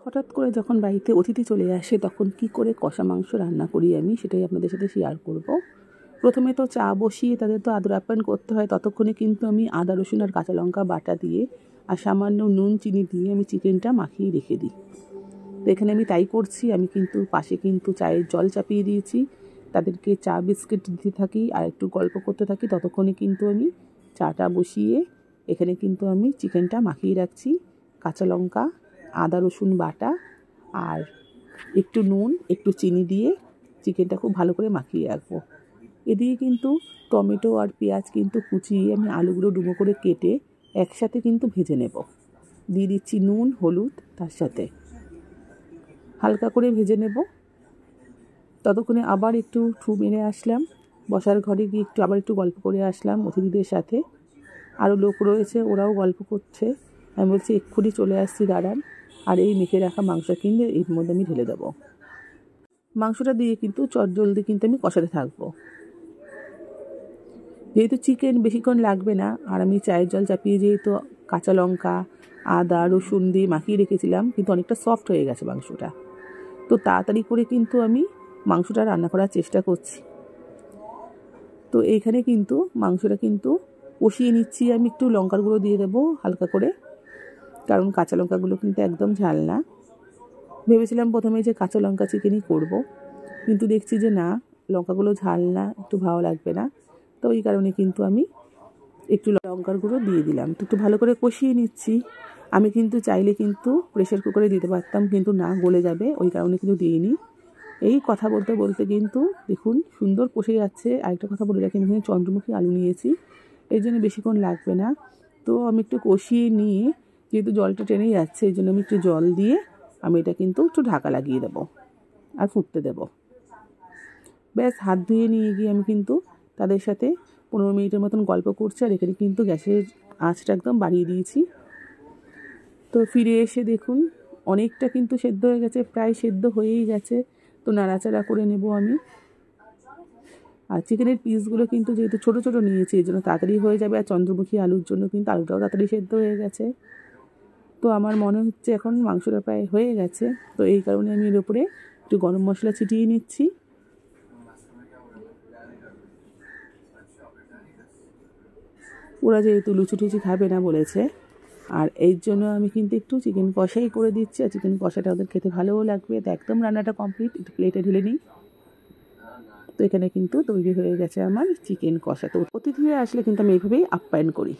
হঠাৎ করে যখন বাড়িতে অতিথি চলে আসে তখন কি করে কষা মাংস রান্না করি আমি সেটাই আপনাদের সাথে শেয়ার করব। প্রথমে তো চা বসিয়ে তাদের তো আদর আপ্যায়ন করতে হয়, ততক্ষণে কিন্তু আমি আদা রসুন আর কাঁচা লঙ্কা বাটা দিয়ে আর সামান্য নুন চিনি দিয়ে আমি চিকেনটা মাখিয়ে রেখে দিই। তো এখানে আমি তাই করছি। আমি কিন্তু পাশে কিন্তু চায়ের জল চাপিয়ে দিয়েছি, তাদেরকে চা বিস্কিট দিতে থাকি আর একটু গল্প করতে থাকি। ততক্ষণে কিন্তু আমি চাটা বসিয়ে এখানে কিন্তু আমি চিকেনটা মাখিয়ে রাখছি। কাঁচা লঙ্কা, আদা রসুন বাটা আর একটু নুন একটু চিনি দিয়ে চিকেনটা খুব ভালো করে মাখিয়ে রাখবো। এদিকে কিন্তু টমেটো আর পেঁয়াজ কিন্তু কুচিয়ে আমি আলুগুলো ডুবো করে কেটে একসাথে কিন্তু ভেজে নেব। দিয়ে দিচ্ছি নুন হলুদ, তার সাথে হালকা করে ভেজে নেব। ততক্ষণে আবার একটু ঠু মেরে আসলাম, বসার ঘরে গিয়ে আবার একটু গল্প করে আসলাম অতিথিদের সাথে। আরও লোক রয়েছে, ওরাও গল্প করছে। আমি বলছি এক্ষুনি চলে আসছি, দাঁড়ান। আর এই মেখে রাখা মাংস কিন্তু এর মধ্যে আমি ঢেলে দেবো। মাংসটা দিয়ে কিন্তু চটজলদি কিন্তু আমি কষাতে থাকবো। যেহেতু চিকেন বেশিক্ষণ লাগবে না আর আমি চায়ের জল চাপিয়ে যেহেতু কাঁচা লঙ্কা আদা রসুন দিয়ে মাখিয়ে রেখেছিলাম, কিন্তু অনেকটা সফট হয়ে গেছে মাংসটা। তো তাড়াতাড়ি করে কিন্তু আমি মাংসটা রান্না করার চেষ্টা করছি। তো এইখানে কিন্তু মাংসটা কিন্তু কষিয়ে নিচ্ছি। আমি একটু লঙ্কার গুঁড়ো দিয়ে দেবো হালকা করে, কারণ কাঁচা লঙ্কাগুলো কিন্তু একদম ঝাল না। ভেবেছিলাম প্রথমে যে কাঁচা লঙ্কা চিকেনই করব, কিন্তু দেখছি যে না, লঙ্কাগুলো ঝাল না, একটু ভালো লাগবে না। তো ওই কারণে কিন্তু আমি একটু লঙ্কার গুঁড়ো দিয়ে দিলাম। তো একটু ভালো করে কষিয়ে নিচ্ছি। আমি কিন্তু চাইলে কিন্তু প্রেশার কুকারে দিতে পারতাম, কিন্তু না, গলে যাবে, ওই কারণে কিন্তু দিইনি। এই কথা বলতে বলতে কিন্তু দেখুন সুন্দর কষে যাচ্ছে। আরেকটা কথা বলে রাখি, আমি এখানে চন্দ্রমুখী আলু নিয়েছি, এর জন্য বেশিক্ষণ লাগবে না। তো আমি একটু কষিয়ে নিয়ে যেহেতু জলটা টেনে যাচ্ছে, এই জন্য আমি একটু জল দিয়ে আমি এটা কিন্তু একটু ঢাকা লাগিয়ে দেবো আর ফুটতে দেবো। ব্যাস, হাত ধুয়ে নিয়ে গিয়ে আমি কিন্তু তাদের সাথে 15 মিনিটের মতন গল্প করছি। আর এখানে কিন্তু গ্যাসের আঁচটা একদম বাড়িয়ে দিয়েছি। তো ফিরে এসে দেখুন অনেকটা কিন্তু সেদ্ধ হয়ে গেছে, প্রায় সেদ্ধ হয়েই গেছে। তো নাড়াচাড়া করে নেব আমি। আর চিকেনের পিসগুলো কিন্তু যেহেতু ছোটো ছোটো নিয়েছি, এই জন্য তাড়াতাড়ি হয়ে যাবে। আর চন্দ্রমুখী আলুর জন্য কিন্তু আলুটাও তাড়াতাড়ি সেদ্ধ হয়ে গেছে। তো আমার মনে হচ্ছে এখন মাংসটা প্রায় হয়ে গেছে। তো এই কারণে আমি এর উপরে একটু গরম মশলা ছিটিয়ে নিচ্ছি। ওরা যেহেতু লুচি টুচি খাবে না বলেছে, আর এই জন্য আমি কিন্তু একটু চিকেন কষাই করে দিচ্ছি। আর চিকেন কষাটা ওদের খেতে ভালোও লাগবে। তো একদম রান্নাটা কমপ্লিট, একটু প্লেটে ঢেলে নিই। তো এখানে কিন্তু তৈরি হয়ে গেছে আমার চিকেন কষা। তো অতিথিরা আসলে কিন্তু আমি এইভাবেই আপ্যায়ন করি।